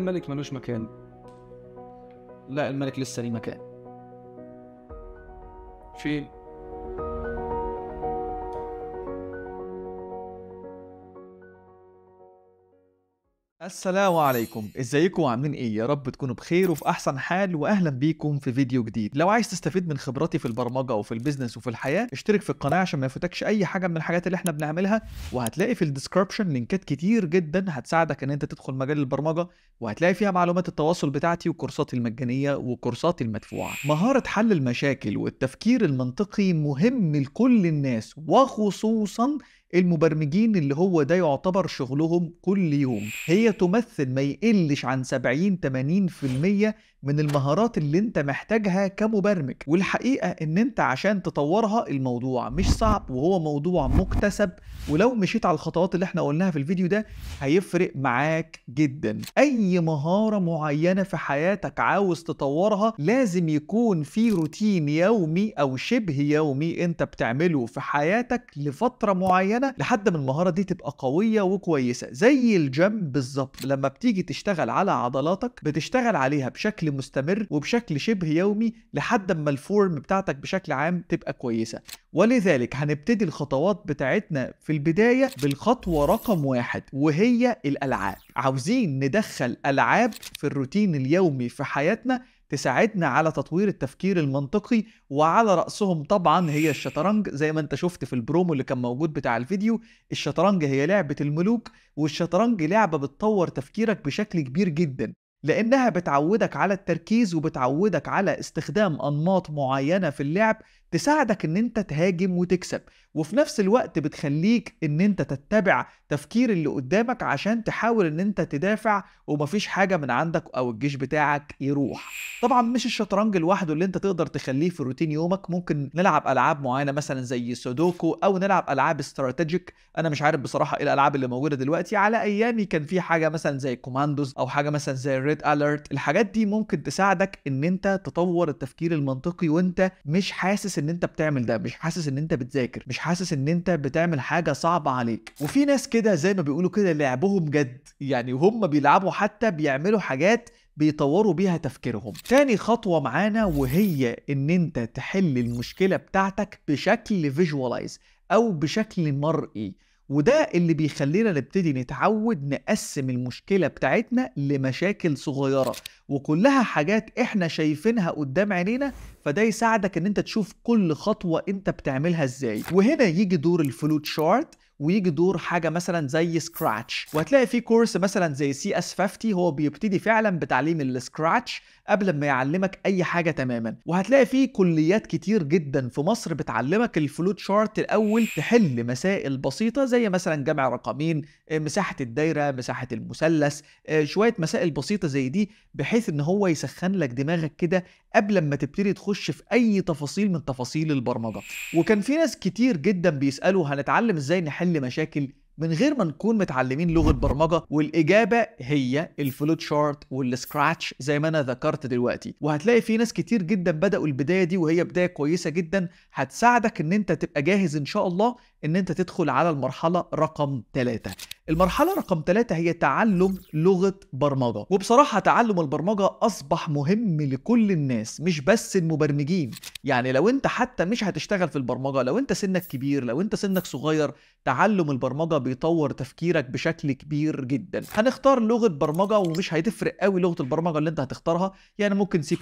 الملك ملوش مكان؟ لا، الملك لسه ليه مكان. فين؟ السلام عليكم، ازيكم وعاملين ايه؟ يا رب تكونوا بخير وفي احسن حال، واهلا بيكم في فيديو جديد. لو عايز تستفيد من خبراتي في البرمجه وفي البيزنس وفي الحياه، اشترك في القناه عشان ما يفوتكش اي حاجه من الحاجات اللي احنا بنعملها. وهتلاقي في الديسكربشن لينكات كتير جدا هتساعدك ان انت تدخل مجال البرمجه، وهتلاقي فيها معلومات التواصل بتاعتي وكورساتي المجانيه وكورساتي المدفوعه. مهاره حل المشاكل والتفكير المنطقي مهم لكل الناس، وخصوصا المبرمجين اللي هو ده يعتبر شغلهم كل يوم. هي تمثل ما يقلش عن 70-80% من المهارات اللي انت محتاجها كمبرمج. والحقيقة ان انت عشان تطورها الموضوع مش صعب، وهو موضوع مكتسب، ولو مشيت على الخطوات اللي احنا قلناها في الفيديو ده هيفرق معاك جدا. اي مهارة معينة في حياتك عاوز تطورها لازم يكون في روتين يومي او شبه يومي انت بتعمله في حياتك لفترة معينة لحد ما المهارة دي تبقى قوية وكويسة. زي الجيم بالظبط، لما بتيجي تشتغل على عضلاتك بتشتغل عليها بشكل مستمر وبشكل شبه يومي لحد ما الفورم بتاعتك بشكل عام تبقى كويسة. ولذلك هنبتدي الخطوات بتاعتنا في البداية بالخطوة رقم 1، وهي الألعاب. عاوزين ندخل ألعاب في الروتين اليومي في حياتنا تساعدنا على تطوير التفكير المنطقي، وعلى رأسهم طبعا هي الشطرنج. زي ما انت شفت في البرومو اللي كان موجود بتاع الفيديو، الشطرنج هي لعبة الملوك، والشطرنج لعبة بتطور تفكيرك بشكل كبير جدا، لأنها بتعودك على التركيز وبتعودك على استخدام أنماط معينة في اللعب تساعدك ان انت تهاجم وتكسب، وفي نفس الوقت بتخليك ان انت تتبع تفكير اللي قدامك عشان تحاول ان انت تدافع ومفيش حاجة من عندك او الجيش بتاعك يروح. طبعا مش الشطرنج لوحده اللي انت تقدر تخليه في روتين يومك، ممكن نلعب العاب معينة مثلا زي سودوكو، او نلعب العاب استراتيجيك. انا مش عارف بصراحة ايه الالعاب اللي موجودة دلوقتي، على ايامي كان في حاجة مثلا زي كوماندوز او حاجة مثلا زي ريد اليرت. الحاجات دي ممكن تساعدك ان انت تطور التفكير المنطقي وانت مش حاسس ان انت بتعمل ده، مش حاسس ان انت بتذاكر، مش حاسس ان انت بتعمل حاجة صعبة عليك. وفي ناس كده زي ما بيقولوا كده لعبهم جد، يعني وهم بيلعبوا حتى بيعملوا حاجات بيطوروا بيها تفكيرهم. تاني خطوة معانا وهي ان انت تحل المشكلة بتاعتك بشكل فيجوالايز او بشكل مرئي، وده اللي بيخلينا نبتدي نتعود نقسم المشكلة بتاعتنا لمشاكل صغيرة وكلها حاجات احنا شايفينها قدام عينينا، فده يساعدك ان انت تشوف كل خطوة انت بتعملها ازاي. وهنا يجي دور الفلوت شارت، ويجي دور حاجه مثلا زي سكراتش. وهتلاقي في كورس مثلا زي CS50 هو بيبتدي فعلا بتعليم السكراتش قبل ما يعلمك اي حاجه تماما. وهتلاقي في كليات كتير جدا في مصر بتعلمك الفلوت شارت الاول، تحل مسائل بسيطه زي مثلا جمع رقمين، مساحه الدايره، مساحه المثلث، شويه مسائل بسيطه زي دي، بحيث ان هو يسخن لك دماغك كده قبل ما تبتدي تخش في اي تفاصيل من تفاصيل البرمجه. وكان في ناس كتير جدا بيسالوا هنتعلم ازاي نحل مشاكل من غير ما نكون متعلمين لغة برمجة، والإجابة هي الفلوت شارت والسكراتش زي ما أنا ذكرت دلوقتي. وهتلاقي في ناس كتير جدا بدأوا البداية دي، وهي بداية كويسة جدا هتساعدك إن أنت تبقى جاهز إن شاء الله إن أنت تدخل على المرحلة رقم 3. المرحلة رقم 3 هي تعلم لغة برمجة. وبصراحة تعلم البرمجة أصبح مهم لكل الناس مش بس المبرمجين. يعني لو أنت حتى مش هتشتغل في البرمجة، لو أنت سنك كبير، لو أنت سنك صغير، تعلم البرمجة بيطور تفكيرك بشكل كبير جدا. هنختار لغة برمجة ومش هتفرق قوي لغة البرمجة اللي انت هتختارها، يعني ممكن C++،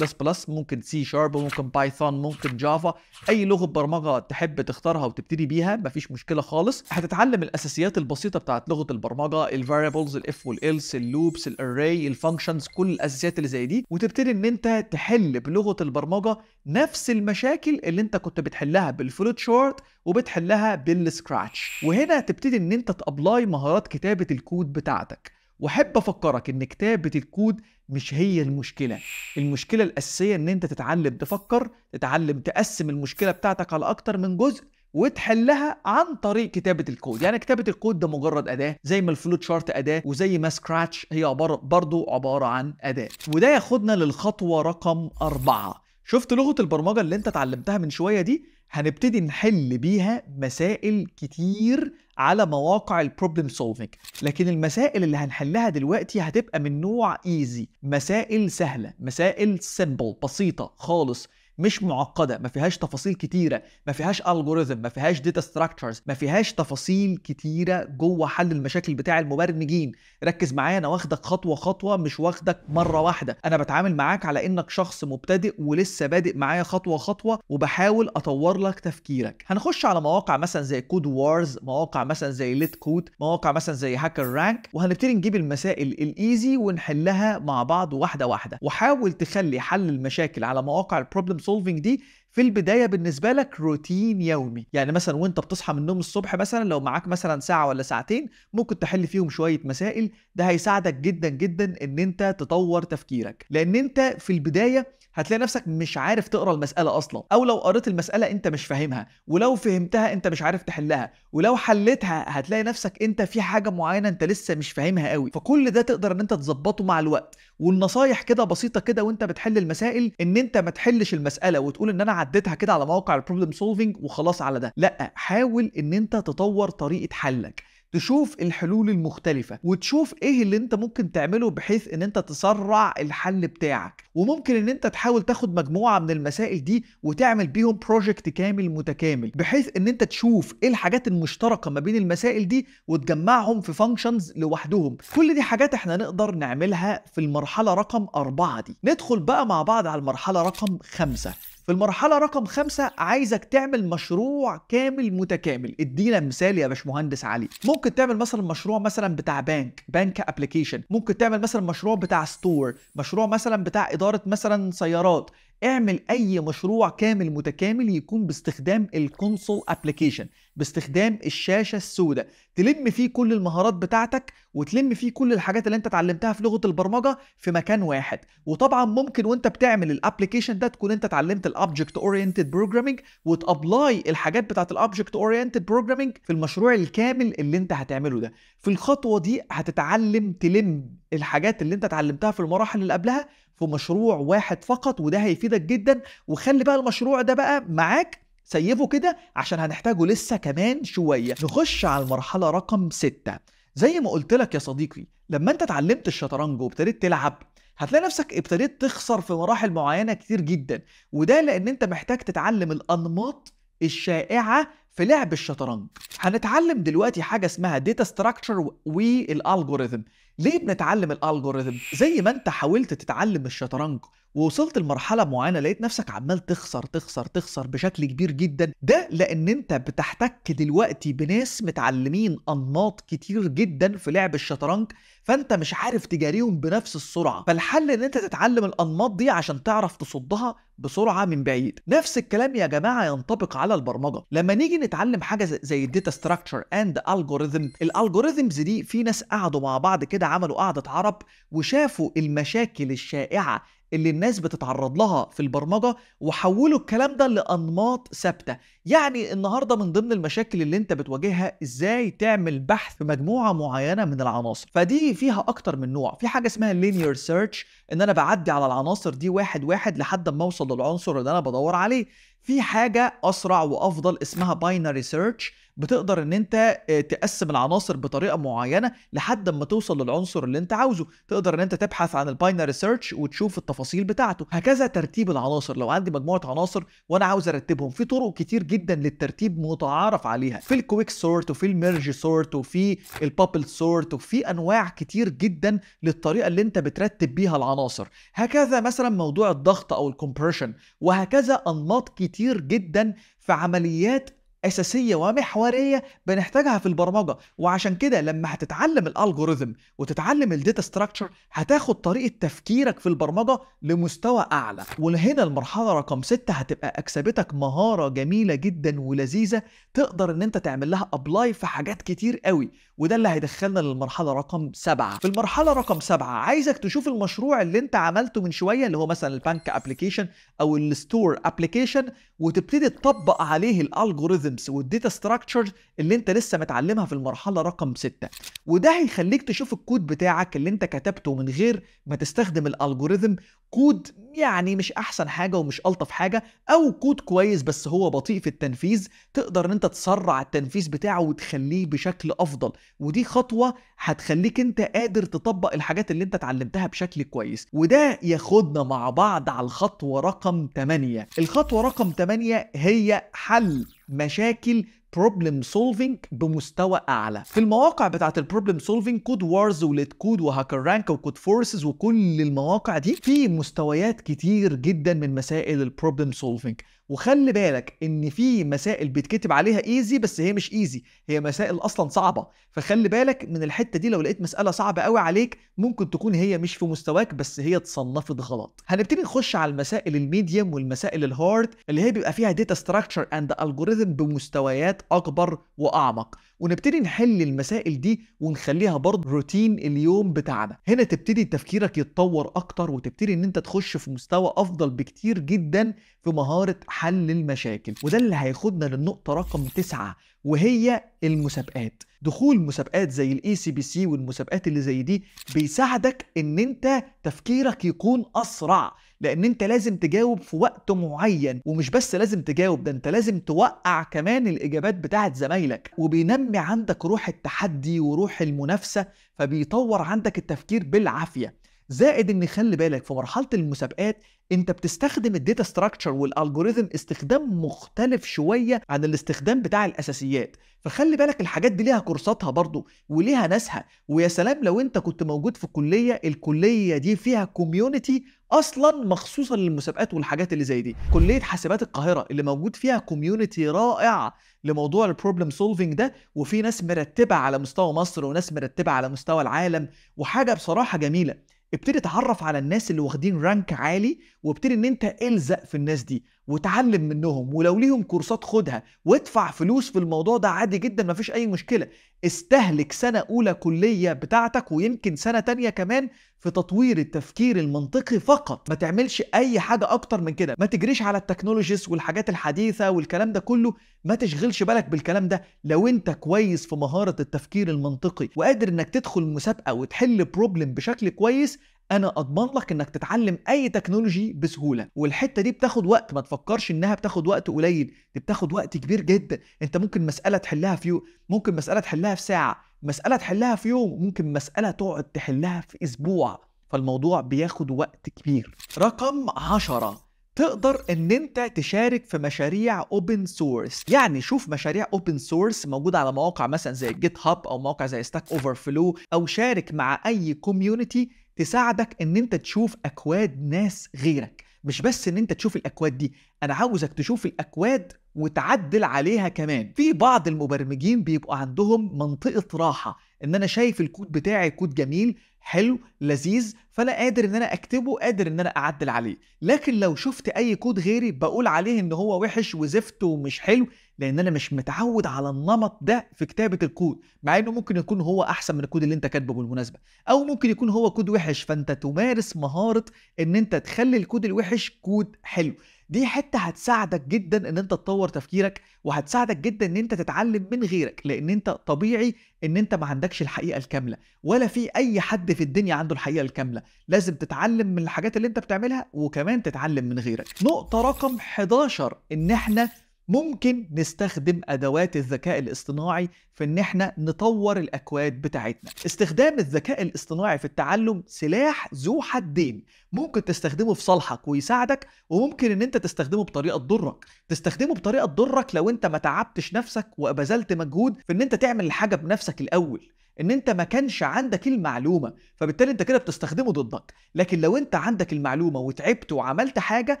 ممكن C#، ممكن بايثون، ممكن جافا. اي لغة برمجة تحب تختارها وتبتدي بيها مفيش مشكلة خالص. هتتعلم الاساسيات البسيطة بتاعت لغة البرمجة، الفاريبلز، الاف والالس، اللوبس، الاري، الفانكشنز، كل الاساسيات اللي زي دي، وتبتدي ان انت تحل بلغة البرمجة نفس المشاكل اللي انت كنت بتحلها بالفلوت شارت وبتحلها بالسكراتش. وهنا تبتدي ان انت تابلاي مهارات كتابة الكود بتاعتك. واحب افكرك ان كتابة الكود مش هي المشكلة. المشكلة الاساسية ان انت تتعلم تفكر، تتعلم تقسم المشكلة بتاعتك على اكتر من جزء وتحلها عن طريق كتابة الكود. يعني كتابة الكود ده مجرد أداة، زي ما الفلوت شارت أداة، وزي ما سكراتش هي برضو عبارة عن أداة. وده ياخدنا للخطوة رقم 4. شفت لغة البرمجة اللي انت اتعلمتها من شوية دي؟ هنبتدي نحل بيها مسائل كتير على مواقع البروبلم سولفينج. لكن المسائل اللي هنحلها دلوقتي هتبقى من نوع ايزي، مسائل سهلة، مسائل سيمبل، بسيطة خالص، مش معقدة، ما فيهاش تفاصيل كتيرة، ما فيهاش الجوريثم، ما فيهاش داتا ستراكشرز، ما فيهاش تفاصيل كتيرة جوه حل المشاكل بتاع المبرمجين. ركز معايا، انا واخدك خطوة خطوة، مش واخدك مرة واحدة. انا بتعامل معاك على انك شخص مبتدئ ولسه بادئ معايا خطوة خطوة، وبحاول اطور لك تفكيرك. هنخش على مواقع مثلا زي كود وارز، مواقع مثلا زي ليت كود، مواقع مثلا زي هاكر رانك، وهنبتدي نجيب المسائل الايزي ونحلها مع بعض واحدة واحدة. وحاول تخلي حل المشاكل على مواقع البروبلم سولفينج دي في البداية بالنسبة لك روتين يومي. يعني مثلا وانت بتصحى من النوم الصبح، مثلا لو معاك مثلا ساعة ولا ساعتين، ممكن تحل فيهم شوية مسائل. ده هيساعدك جدا جدا ان انت تطور تفكيرك، لان انت في البداية هتلاقي نفسك مش عارف تقرا المسألة اصلا، او لو قريت المسألة انت مش فاهمها، ولو فهمتها انت مش عارف تحلها، ولو حلتها هتلاقي نفسك انت في حاجة معينة انت لسه مش فاهمها قوي. فكل ده تقدر ان انت تظبطه مع الوقت. والنصايح كده بسيطة كده وانت بتحل المسائل، ان انت ما تحلش المسألة وتقول ان انا عديتها كده على موقع البروبلم سولفينج وخلاص على ده. لا، حاول ان انت تطور طريقة حلك، تشوف الحلول المختلفة، وتشوف ايه اللي انت ممكن تعمله بحيث ان انت تسرع الحل بتاعك. وممكن ان انت تحاول تاخد مجموعة من المسائل دي وتعمل بيهم بروجكت كامل متكامل، بحيث ان انت تشوف ايه الحاجات المشتركة ما بين المسائل دي وتجمعهم في فانكشنز لوحدهم. كل دي حاجات احنا نقدر نعملها في المرحلة رقم 4 دي. ندخل بقى مع بعض على المرحلة رقم 5. في المرحلة رقم 5 عايزك تعمل مشروع كامل متكامل. ادينا مثال يا باشمهندس علي. ممكن تعمل مثلا مشروع مثلا بتاع بنك ابلكيشن، ممكن تعمل مثلا مشروع بتاع ستور، مشروع مثلا بتاع إدارة مثلا سيارات. اعمل اي مشروع كامل متكامل يكون باستخدام الكونسول ابلكيشن، باستخدام الشاشة السوداء، تلم فيه كل المهارات بتاعتك وتلم فيه كل الحاجات اللي انت اتعلمتها في لغة البرمجة في مكان واحد. وطبعا ممكن وانت بتعمل الابلكيشن ده تكون انت اتعلمت الاوبجكت اورينتد بروجرامينج، وتابلاي الحاجات بتاعت الاوبجكت اورينتد بروجرامينج في المشروع الكامل اللي انت هتعمله ده. في الخطوة دي هتتعلم تلم الحاجات اللي انت اتعلمتها في المراحل اللي قبلها في مشروع واحد فقط، وده هيفيدك جدا. وخلي بقى المشروع ده بقى معاك، سيبه كده عشان هنحتاجه لسه كمان شوية. نخش على المرحلة رقم 6. زي ما قلت لك يا صديقي، لما انت اتعلمت الشطرنج وابتديت تلعب، هتلاقي نفسك ابتديت تخسر في مراحل معينة كتير جدا، وده لان انت محتاج تتعلم الانماط الشائعة في لعب الشطرنج. هنتعلم دلوقتي حاجة اسمها داتا ستراكشر والالجوريثم. ليه بنتعلم الالجوريثم؟ زي ما انت حاولت تتعلم الشطرنج ووصلت لمرحلة معينة لقيت نفسك عمال تخسر تخسر تخسر بشكل كبير جدا، ده لان انت بتحتك دلوقتي بناس متعلمين انماط كتير جدا في لعب الشطرنج، فانت مش عارف تجاريهم بنفس السرعة. فالحل ان انت تتعلم الانماط دي عشان تعرف تصدها بسرعة من بعيد. نفس الكلام يا جماعة ينطبق على البرمجة. لما نيجي نتعلم حاجة زي الداتا ستراكشر اند الجوريثم، الالجوريثمز دي في ناس قعدوا مع بعض كده، عملوا قعدة عرب وشافوا المشاكل الشائعة اللي الناس بتتعرض لها في البرمجة، وحولوا الكلام ده لأنماط ثابتة. يعني النهاردة من ضمن المشاكل اللي انت بتواجهها ازاي تعمل بحث في مجموعة معينة من العناصر. فدي فيها اكتر من نوع. في حاجة اسمها linear search، ان انا بعدي على العناصر دي واحد واحد لحد ما اوصل للعنصر اللي انا بدور عليه. في حاجة اسرع وافضل اسمها binary search، بتقدر ان انت تقسم العناصر بطريقه معينه لحد ما توصل للعنصر اللي انت عاوزه. تقدر ان انت تبحث عن الباينري سيرش وتشوف التفاصيل بتاعته. هكذا ترتيب العناصر، لو عندي مجموعه عناصر وانا عاوز ارتبهم، في طرق كتير جدا للترتيب متعارف عليها، في الكويك سورت وفي الميرج سورت وفي البابل سورت، وفي انواع كتير جدا للطريقه اللي انت بترتب بيها العناصر. هكذا مثلا موضوع الضغط او الكومبريشن، وهكذا انماط كتير جدا في عمليات أساسية ومحورية بنحتاجها في البرمجة. وعشان كده لما هتتعلم الالجوريثم وتتعلم الداتا ستراكشر، هتاخد طريقة تفكيرك في البرمجة لمستوى أعلى. وهنا المرحلة رقم 6 هتبقى أكسبتك مهارة جميلة جدا ولذيذة، تقدر ان انت تعمل لها ابلاي في حاجات كتير قوي. وده اللي هيدخلنا للمرحلة رقم 7. في المرحلة رقم 7 عايزك تشوف المشروع اللي انت عملته من شوية، اللي هو مثلا البنك ابليكيشن او الستور ابليكيشن، وتبتدي تطبق عليه الالجوريثم الالجوريزمز والداتا ستراكشرز اللي انت لسه متعلمها في المرحله رقم 6. وده هيخليك تشوف الكود بتاعك اللي انت كتبته من غير ما تستخدم الالجوريزم كود يعني مش احسن حاجه ومش الطف حاجه، او كود كويس بس هو بطيء في التنفيذ، تقدر ان انت تسرع التنفيذ بتاعه وتخليه بشكل افضل. ودي خطوه هتخليك انت قادر تطبق الحاجات اللي انت اتعلمتها بشكل كويس. وده ياخدنا مع بعض على الخطوه رقم 8. الخطوه رقم 8 هي حل مشاكل بروبلم سولفينج بمستوى اعلى. في المواقع بتاعت البروبلم سولفينج، كود وارز وليت كود وهاكر رانك وكود فورسز وكل المواقع دي، في مستويات كتير جدا من مسائل البروبلم سولفينج. وخلي بالك ان في مسائل بيتكتب عليها ايزي بس هي مش ايزي، هي مسائل اصلا صعبه. فخلي بالك من الحته دي، لو لقيت مساله صعبه قوي عليك ممكن تكون هي مش في مستواك بس هي اتصنفت غلط. هنبتدي نخش على المسائل الميديوم والمسائل الهارد اللي هي بيبقى فيها داتا ستراكشر اند الجوريثم بمستويات اكبر واعمق، ونبتدي نحل المسائل دي ونخليها برضه روتين اليوم بتاعنا. هنا تبتدي تفكيرك يتطور اكتر وتبتدي ان انت تخش في مستوى افضل بكتير جدا في مهارة حل المشاكل. وده اللي هياخدنا للنقطة رقم 9، وهي المسابقات. دخول مسابقات زي الACBC والمسابقات اللي زي دي بيساعدك ان انت تفكيرك يكون اسرع، لان انت لازم تجاوب في وقت معين، ومش بس لازم تجاوب، ده انت لازم توقع كمان الاجابات بتاعت زمايلك. وبينمي عندك روح التحدي وروح المنافسة، فبيطور عندك التفكير بالعافية. زائد ان خلي بالك في مرحلة المسابقات انت بتستخدم الداتا ستراكشر والالجوريثم استخدام مختلف شوية عن الاستخدام بتاع الاساسيات. فخلي بالك الحاجات دي ليها كورساتها برضو وليها ناسها. ويا سلام لو انت كنت موجود في كلية، الكلية دي فيها كوميونتي اصلا مخصوصا للمسابقات والحاجات اللي زي دي. كلية حاسبات القاهرة اللي موجود فيها كوميونتي رائع لموضوع البروبلم سولفينج ده، وفي ناس مرتبة على مستوى مصر وناس مرتبة على مستوى العالم، وحاجة بصراحة جميلة. ابتدي اتعرف على الناس اللي واخدين رانك عالي، وابتدي ان انت الزق في الناس دي وتعلم منهم، ولو ليهم كورسات خدها وادفع فلوس في الموضوع ده عادي جدا، مفيش اي مشكلة. استهلك سنة اولى كلية بتاعتك ويمكن سنة تانية كمان في تطوير التفكير المنطقي فقط. ما تعملش اي حاجة اكتر من كده. ما تجريش على التكنولوجيز والحاجات الحديثة والكلام ده كله، ما تشغلش بالك بالكلام ده. لو انت كويس في مهارة التفكير المنطقي وقادر انك تدخل مسابقة وتحل بروبلم بشكل كويس، انا اضمن لك انك تتعلم اي تكنولوجي بسهولة. والحتة دي بتاخد وقت، ما تفكرش انها بتاخد وقت قليل، دي بتاخد وقت كبير جدا. انت ممكن مسألة تحلها في ممكن مسألة تحلها في ساعة، مسألة تحلها في يوم، ممكن مسألة تقعد تحلها في اسبوع. فالموضوع بياخد وقت كبير. رقم 10، تقدر ان انت تشارك في مشاريع اوبن سورس. يعني شوف مشاريع اوبن سورس موجوده على مواقع مثلا زي جيت هاب او موقع زي ستاك اوفر فلو، او شارك مع اي كوميونتي تساعدك ان انت تشوف اكواد ناس غيرك. مش بس ان انت تشوف الاكواد دي، انا عاوزك تشوف الاكواد وتعدل عليها كمان. في بعض المبرمجين بيبقوا عندهم منطقة راحة، ان انا شايف الكود بتاعي كود جميل حلو لذيذ، فانا قادر ان انا اكتبه، قادر ان انا اعدل عليه. لكن لو شفت اي كود غيري بقول عليه ان هو وحش وزفت ومش حلو، لان انا مش متعود على النمط ده في كتابة الكود، مع انه ممكن يكون هو احسن من الكود اللي انت كاتبه بالمناسبة، او ممكن يكون هو كود وحش. فانت تمارس مهارة ان انت تخلي الكود الوحش كود حلو. دي حتة هتساعدك جدا ان انت تطور تفكيرك، وهتساعدك جدا ان انت تتعلم من غيرك، لان انت طبيعي ان انت ما عندكش الحقيقة الكاملة، ولا في اي حد في الدنيا عنده الحقيقة الكاملة. لازم تتعلم من الحاجات اللي انت بتعملها وكمان تتعلم من غيرك. نقطة رقم 11، ان احنا ممكن نستخدم ادوات الذكاء الاصطناعي في ان احنا نطور الاكواد بتاعتنا. استخدام الذكاء الاصطناعي في التعلم سلاح ذو حدين، ممكن تستخدمه في صالحك ويساعدك، وممكن ان انت تستخدمه بطريقه تضرك. تستخدمه بطريقه تضرك لو انت ما تعبتش نفسك وبذلت مجهود في ان انت تعمل الحاجه بنفسك الاول، ان انت ما كانش عندك المعلومه، فبالتالي انت كده بتستخدمه ضدك. لكن لو انت عندك المعلومه وتعبت وعملت حاجه،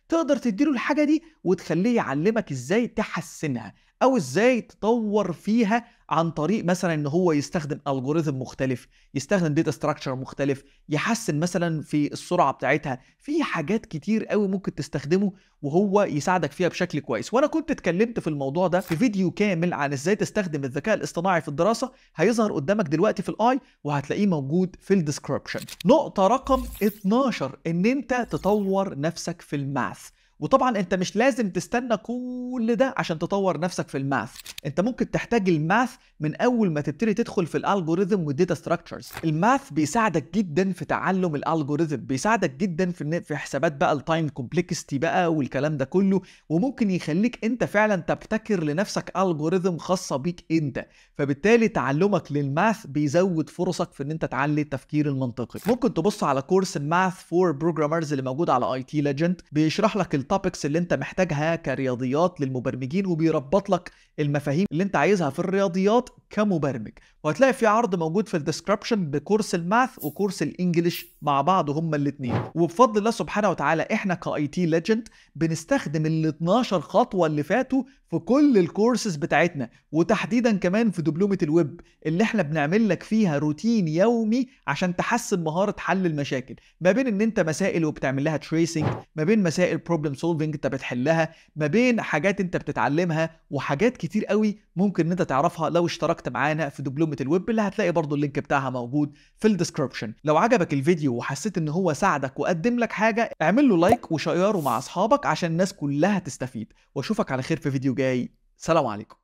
تقدر تديله الحاجه دي وتخليه يعلمك ازاي تحسنها او ازاي تطور فيها، عن طريق مثلا ان هو يستخدم الجوريثم مختلف، يستخدم داتا ستراكشر مختلف، يحسن مثلا في السرعه بتاعتها. في حاجات كتير قوي ممكن تستخدمه وهو يساعدك فيها بشكل كويس. وانا كنت اتكلمت في الموضوع ده في فيديو كامل عن ازاي تستخدم الذكاء الاصطناعي في الدراسه، هيظهر قدامك دلوقتي في الاي وهتلاقيه موجود في الديسكربشن. نقطه رقم 12، ان انت تطور نفسك في الماث. وطبعا انت مش لازم تستنى كل ده عشان تطور نفسك في الماث. انت ممكن تحتاج الماث من اول ما تبتدي تدخل في الالجوريثم والداتا ستراكشرز. الماث بيساعدك جدا في تعلم الالجوريثم، بيساعدك جدا في حسابات بقى التايم كومبلكسيتي بقى والكلام ده كله، وممكن يخليك انت فعلا تبتكر لنفسك الجوريثم خاصه بيك انت. فبالتالي تعلمك للماث بيزود فرصك في ان انت تعلي التفكير المنطقي. ممكن تبص على كورس ماث فور بروجرامرز اللي موجود على اي تي ليجند، بيشرح لك التوبكس اللي انت محتاجها كرياضيات للمبرمجين، وبيربط لك المفاهيم اللي انت عايزها في الرياضيات كمبرمج. وهتلاقي في عرض موجود في الديسكربشن بكورس الماث وكورس الانجليش مع بعض هما الاثنين. وبفضل الله سبحانه وتعالى احنا كاي تي ليجند بنستخدم ال 12 خطوه اللي فاتوا في كل الكورسز بتاعتنا، وتحديدا كمان في دبلومه الويب اللي احنا بنعمل لك فيها روتين يومي عشان تحسن مهاره حل المشاكل، ما بين ان انت مسائل وبتعمل لها تريسنج، ما بين مسائل بروبلم سولفنج انت بتحلها، ما بين حاجات انت بتتعلمها، وحاجات كتير قوي ممكن ان انت تعرفها لو اشتركت معانا في دبلومه الويب اللي هتلاقي برضو اللينك بتاعها موجود في الديسكربشن. لو عجبك الفيديو وحسيت ان هو ساعدك وقدم لك حاجه، اعمل له لايك وشيره مع اصحابك عشان الناس كلها تستفيد. واشوفك على خير في فيديو جاي. سلام عليكم.